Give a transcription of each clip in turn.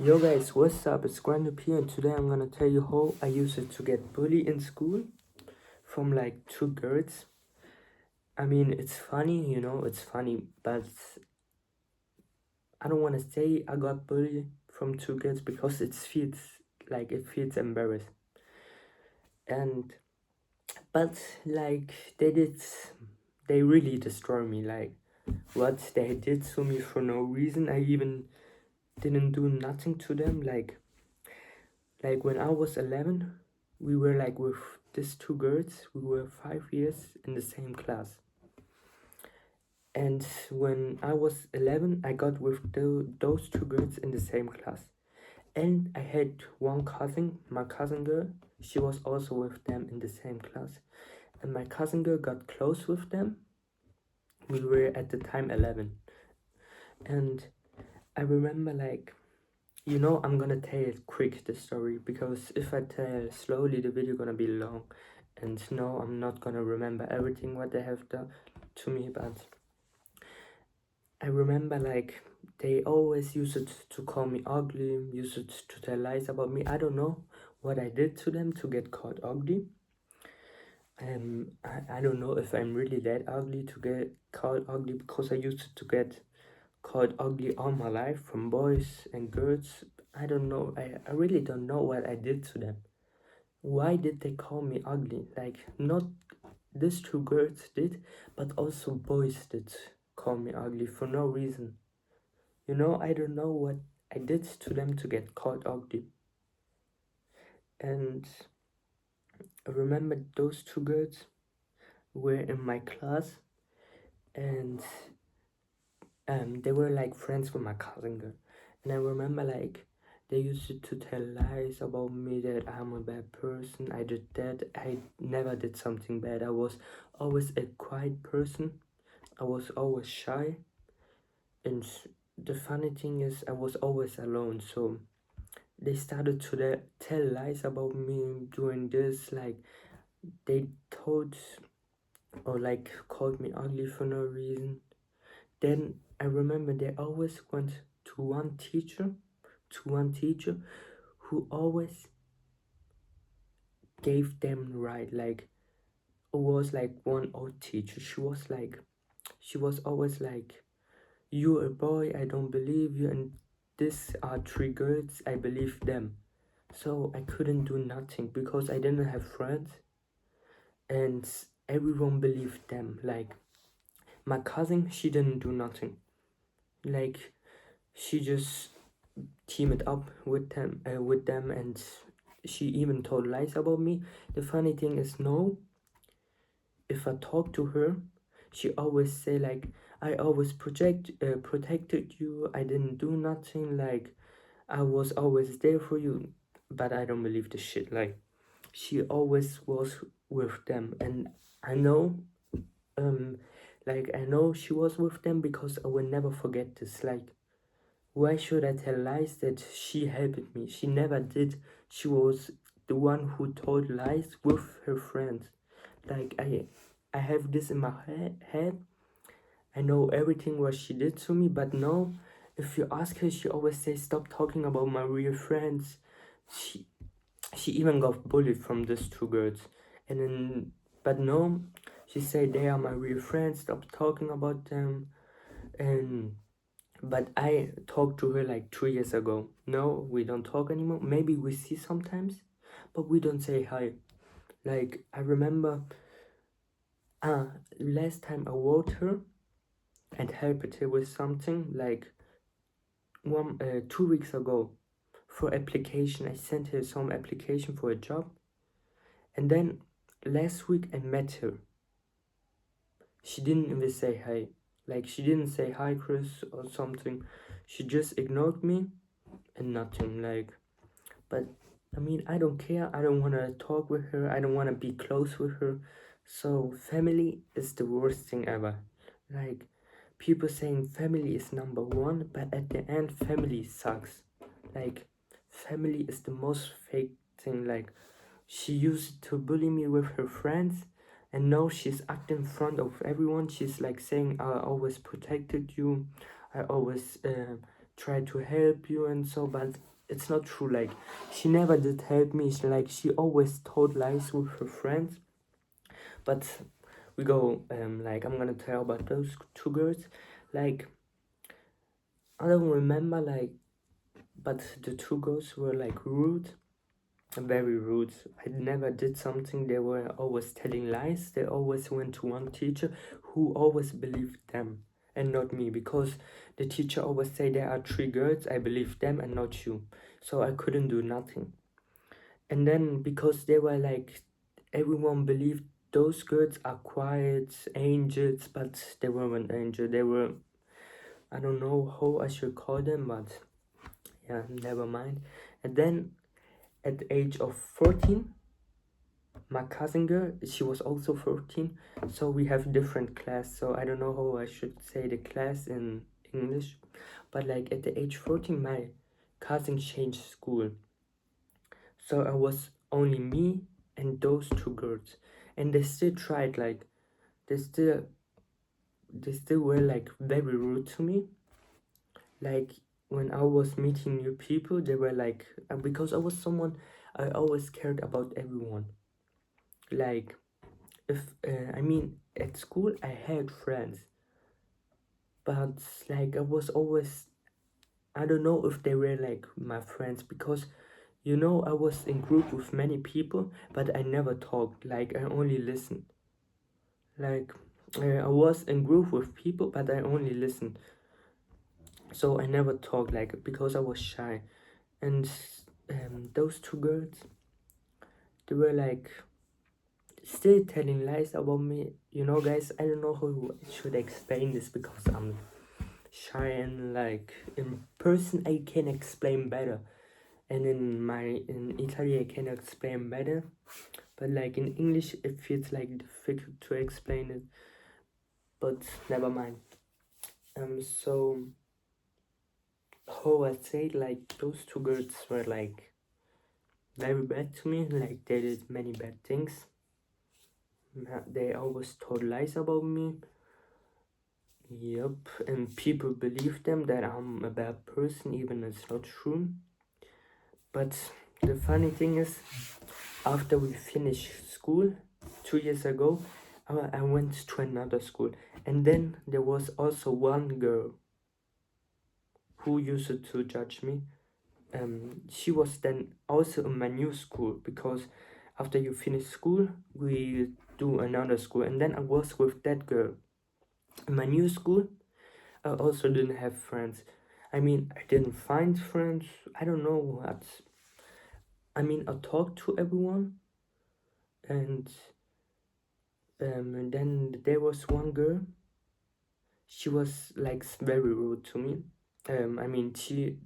Yo guys, what's up? It's Grand P and today I'm gonna tell you how I used to get bullied in school from like two girls. I mean, it's funny, it's funny, but I don't wanna say I got bullied from two girls because it feels embarrassed. And but like they really destroy me. Like what they did to me for no reason. I even didn't do nothing to them. Like when I was 11, we were like with these two girls. We were 5 years in the same class. And when I was 11, I got with those two girls in the same class. And I had one cousin, my cousin girl. She was also with them in the same class. And my cousin girl got close with them. We were at the time 11. And I remember I'm gonna tell it quick, the story, because if I tell slowly the video gonna be long, and no, I'm not gonna remember everything what they have done to me. But I remember they always used to call me ugly, used to tell lies about me. I don't know what I did to them to get called ugly. I don't know if I'm really that ugly to get called ugly, because I used to get called ugly all my life from boys and girls. I don't know. I really don't know what I did to them. Why did they call me ugly? Like, not these two girls did, but also boys did call me ugly for no reason. I don't know what I did to them to get called ugly. And I remember those two girls were in my class, and they were like friends with my cousin girl. And I remember they used to tell lies about me, that I'm a bad person. I did that. I never did something bad. I was always a quiet person. I was always shy. And the funny thing is, I was always alone. So they started to tell lies about me doing this. Like, they told or called me ugly for no reason. Then I remember they always went to one teacher who always gave them right. Like, it was like one old teacher. She was always like, "You're a boy, I don't believe you, and these are three girls, I believe them." So I couldn't do nothing because I didn't have friends, and everyone believed them. Like, my cousin, she didn't do nothing. Like, she just teamed up with them, and she even told lies about me. The funny thing is, no, if I talk to her, she always say like, "I always protected you, I didn't do nothing, like I was always there for you." But I don't believe this shit. Like, she always was with them, and I know um I know she was with them because I will never forget this. Like, why should I tell lies that she helped me? She never did. She was the one who told lies with her friends. Like, I have this in my head. I know everything what she did to me, but no, if you ask her, she always says, "Stop talking about my real friends." She she even got bullied from these two girls. And then, but no, she said, "They are my real friends, stop talking about them." And but I talked to her like 2 years ago. No, we don't talk anymore. Maybe we see sometimes, but we don't say hi. Like, I remember last time I wrote her and helped her with something, like 2 weeks ago, for application. I sent her some application for a job, and then last week I met her. She didn't even say hi. Like, she didn't say hi, Chris, or something. She just ignored me and nothing. Like, but I mean, I don't care. I don't want to talk with her. I don't want to be close with her. So family is the worst thing ever. Like, people saying family is number one, but at the end family sucks. Like, family is the most fake thing. Like, she used to bully me with her friends, and now she's acting in front of everyone. She's like saying, "I always protected you. I always try to help you and so, but it's not true. Like, she never did help me. She always told lies with her friends. But we go, like, I'm gonna tell about those two girls. Like, I don't remember, like, but the two girls were like rude, very rude. I never did something. They were always telling lies. They always went to one teacher who always believed them and not me, because the teacher always say there are three girls, I believe them and not you. So I couldn't do nothing. And then because they were like, everyone believed those girls are quiet angels, but they weren't angels. They were, I don't know how I should call them, but yeah, never mind. And then at the age of 14, my cousin girl, she was also 14, so we have different class, so I don't know how I should say the class in English, but like at the age 14, my cousin changed school, so I was only me and those two girls, and they still tried, like, they still they still were like very rude to me. Like, when I was meeting new people, they were like, because I was someone, I always cared about everyone. Like, if I mean, at school I had friends, but like I was always, I don't know if they were like my friends, because I was in group with many people, but I never talked. Like, I only listened. Like, I was in group with people, but I only listened. So I never talked, like, because I was shy. And those two girls, they were like still telling lies about me. Guys, I don't know how I should explain this, because I'm shy, and like in person I can explain better, and in Italy I can explain better, but like in English it feels like difficult to explain it, but never mind. So how I say, like, those two girls were like very bad to me. Like, they did many bad things. They always told lies about me. Yep, and people believe them that I'm a bad person, even it's not true. But the funny thing is, after we finished school 2 years ago, I went to another school, and then there was also one girl who used to judge me. She was then also in my new school, because after you finish school, we do another school, and then I was with that girl. In my new school, I also didn't have friends. I mean, I didn't find friends. I don't know what. I mean, I talked to everyone, and and then there was one girl. She was like very rude to me. I mean,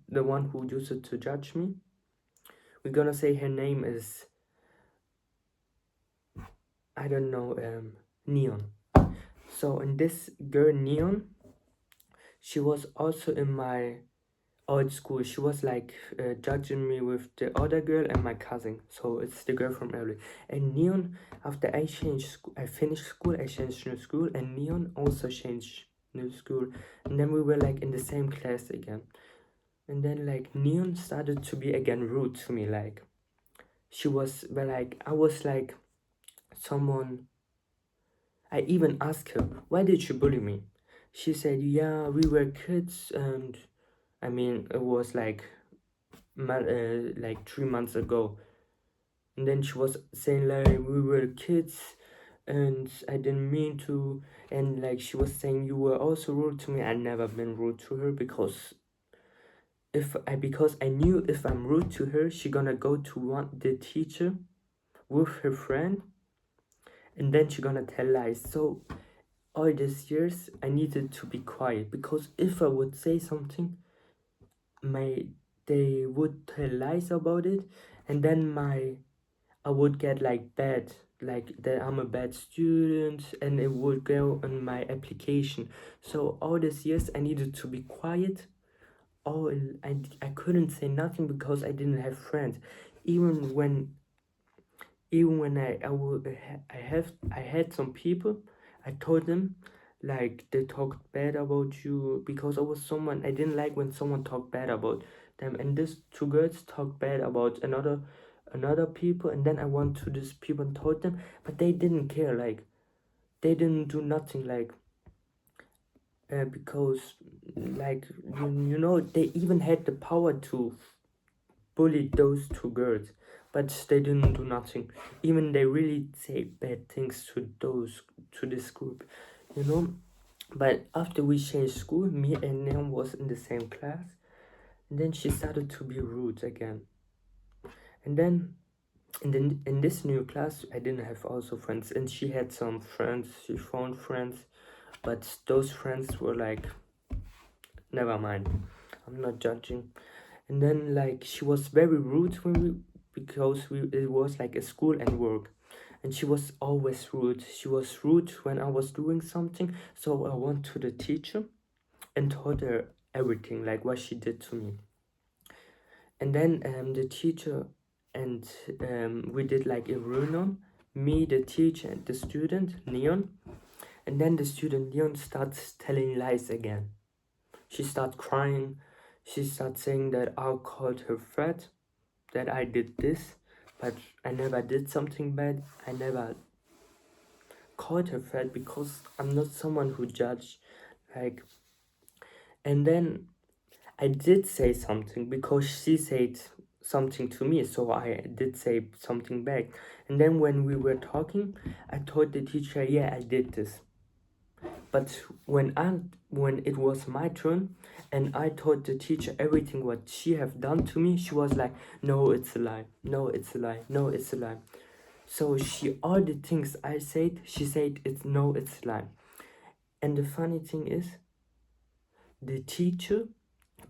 the one who used to judge me. We're gonna say her name is, I don't know, Neon. So, and this girl Neon, she was also in my old school. She was like judging me with the other girl and my cousin. So it's the girl from early. And Neon, after I changed school, I finished school, I changed new school, and Neon also changed new school. And then we were like in the same class again. And then like Neon started to be again rude to me. Like, she was, but like I was like someone. I even asked her, why did you bully me? She said, yeah, we were kids, and I mean, it was like 3 months ago. And then she was saying like we were kids, and I didn't mean to. And like she was saying you were also rude to me. I never been rude to her, because because I knew if I'm rude to her, she gonna go to the teacher with her friend, and then she gonna tell lies. So all these years I needed to be quiet, because if I would say something, they would tell lies about it, and then I would get like bad, like that I'm a bad student, and it would go on my application. So all these years I needed to be quiet. I couldn't say nothing because I didn't have friends. Even when I had some people, I told them, like they talked bad about you, because I was someone I didn't like when someone talked bad about them, and these two girls talked bad about another people, and then I went to these people and told them, but they didn't care, like they didn't do nothing, like because like you know, they even had the power to bully those two girls, but they didn't do nothing. Even they really say bad things to this group, you know. But after we changed school, me and Neon was in the same class, and then she started to be rude again. And then in this new class, I didn't have also friends, and she had some friends. She found friends, but those friends were like, never mind. I'm not judging. And then like she was very rude when we, because it was like a school and work, and she was always rude. She was rude when I was doing something, so I went to the teacher and told her everything, like what she did to me. And then the teacher and we did like a reunion, me, the teacher, and the student Neon. And then the student Neon starts telling lies again. She starts crying. She starts saying that I called her fat, that I did this, but I never did something bad. I never called her fat because I'm not someone who judge, like. And then I did say something because she said something to me, so I did say something back. And then when we were talking, I told the teacher, yeah, I did this. But when it was my turn and I told the teacher everything what she have done to me, she was like, no, it's a lie. No, it's a lie. No, it's a lie. So she, all the things I said, she said it's no, it's a lie. And the funny thing is, the teacher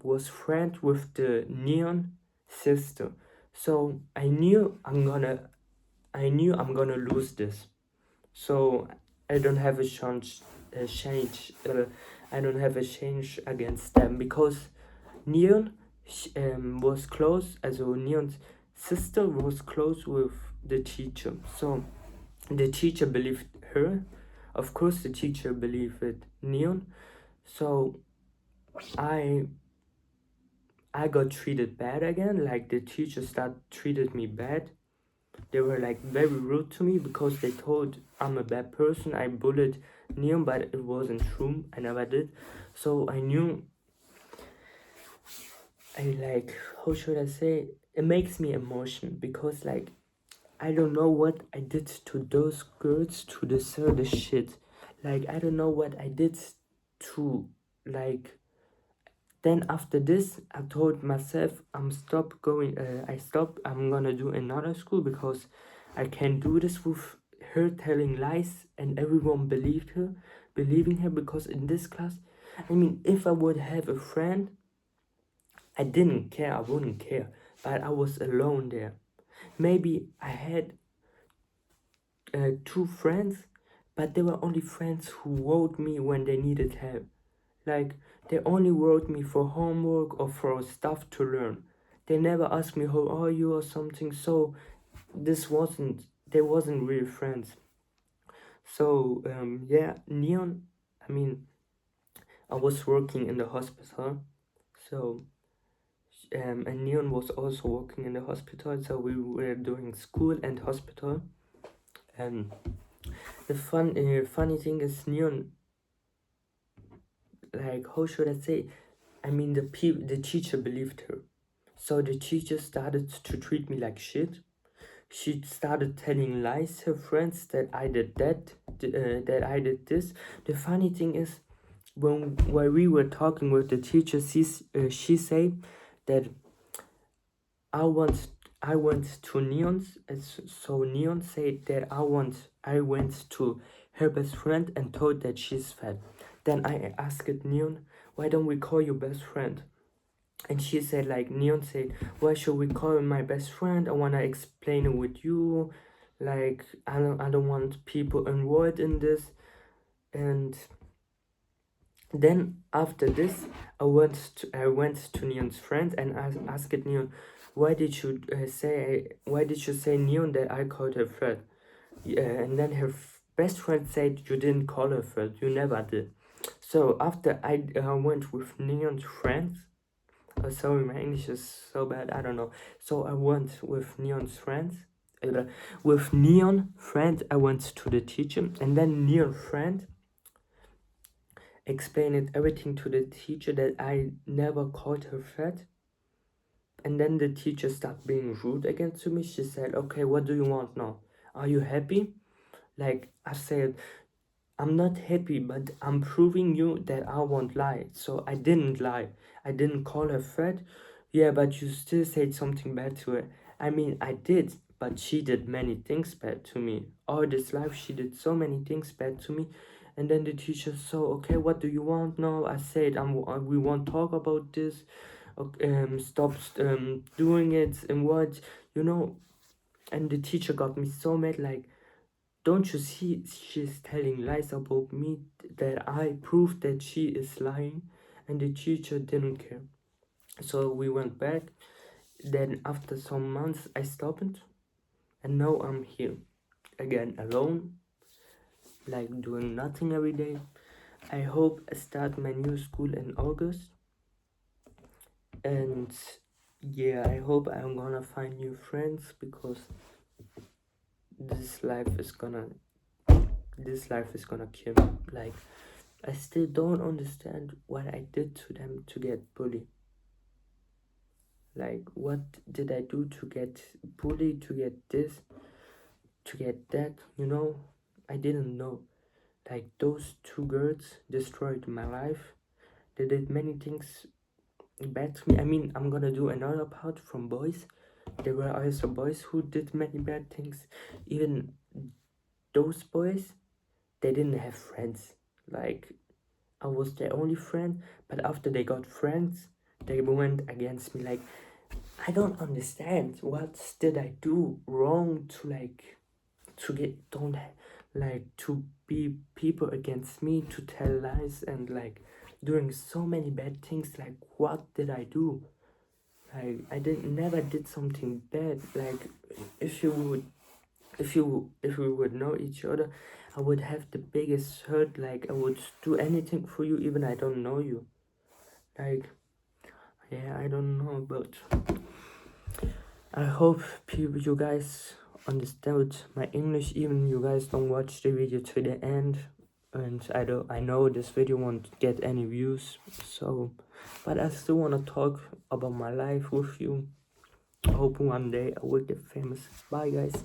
was friend with the Neon sister. So I knew I'm gonna lose this. So I don't have a chance, I don't have a change against them, because Neon was close, also Neon's sister was close with the teacher. So the teacher believed her. Of course, the teacher believed Neon. So I got treated bad again. Like the teacher treated me bad. They were like very rude to me because they told I'm a bad person. I bullied Neon, but it wasn't true. I never did. So I knew. I like, how should I say? It makes me emotional because like I don't know what I did to those girls to deserve this shit. Like I don't know what I did to like. Then after this, I told myself I'm gonna do another school because I can't do this with her telling lies and everyone believing her, because in this class, I mean, if I would have a friend, I didn't care, I wouldn't care, but I was alone there. Maybe I had two friends, but they were only friends who wrote me when they needed help. Like, they only wrote me for homework or for stuff to learn. They never asked me how are you or something, so they wasn't really friends. So, yeah, Neon, I mean, I was working in the hospital, so, and Neon was also working in the hospital, so we were doing school and hospital. And the funny thing is, Neon, like, how should I say? I mean, the teacher believed her. So the teacher started to treat me like shit. She started telling lies to her friends that I did that I did this. The funny thing is, while we were talking with the teacher, she said that I went I went to Neon's. So Neon said that I went to her best friend and told that she's fat. Then I asked Neon, why don't we call you best friend? And she said, like, Neon said, why should we call him my best friend? I wanna explain it with you. Like, I don't want people involved in this. And then after this, I went to Neon's friend and I asked Neon, why did you say Neon that I called her fat? Yeah, and then best friend said you didn't call her first. You never did. So after I went with Neon's friends. Sorry, my English is so bad. I don't know. So I went with Neon's friends. With Neon friend, I went to the teacher, and then Neon friend explained everything to the teacher that I never called her fat. And then the teacher started being rude again to me. She said, "Okay, what do you want now? Are you happy?" Like I said, "I'm not happy, but I'm proving you that I won't lie." So I didn't lie. I didn't call her fat. Yeah, but you still said something bad to her. I mean, I did, but she did many things bad to me. All this life, she did so many things bad to me. And then the teacher, "So, okay, what do you want now?" I said, we won't talk about this. Okay, stop doing it and what, you know. And the teacher got me so mad, like, "Don't you see she's telling lies about me, that I proved that she is lying?" And the teacher didn't care. So we went back. Then after some months I stopped, and now I'm here again, alone, like doing nothing every day. I hope I start my new school in August, and yeah, I hope I'm gonna find new friends, because this life is gonna kill me. Like, I still don't understand what I did to them to get bullied. Like, what did I do to get bullied, to get this, to get that, you know? I didn't know. Like, those two girls destroyed my life. They did many things bad to me. I mean, I'm gonna do another part from boys. There were also boys who did many bad things. Even those boys, they didn't have friends. Like, I was their only friend, but after they got friends, they went against me. Like, I don't understand. What did I do wrong to, like, to get, don't, like, to be people against me, to tell lies, and, like, doing so many bad things? Like, what did I do? Like, I never did something bad. Like, if we would know each other, I would have the biggest hurt. Like, I would do anything for you, even I don't know you. Like, yeah, I don't know, but I hope you guys understood my English, even you guys don't watch the video to the end. And I know this video won't get any views, so, but I still want to talk about my life with you. I hope one day I will get famous. Bye, guys.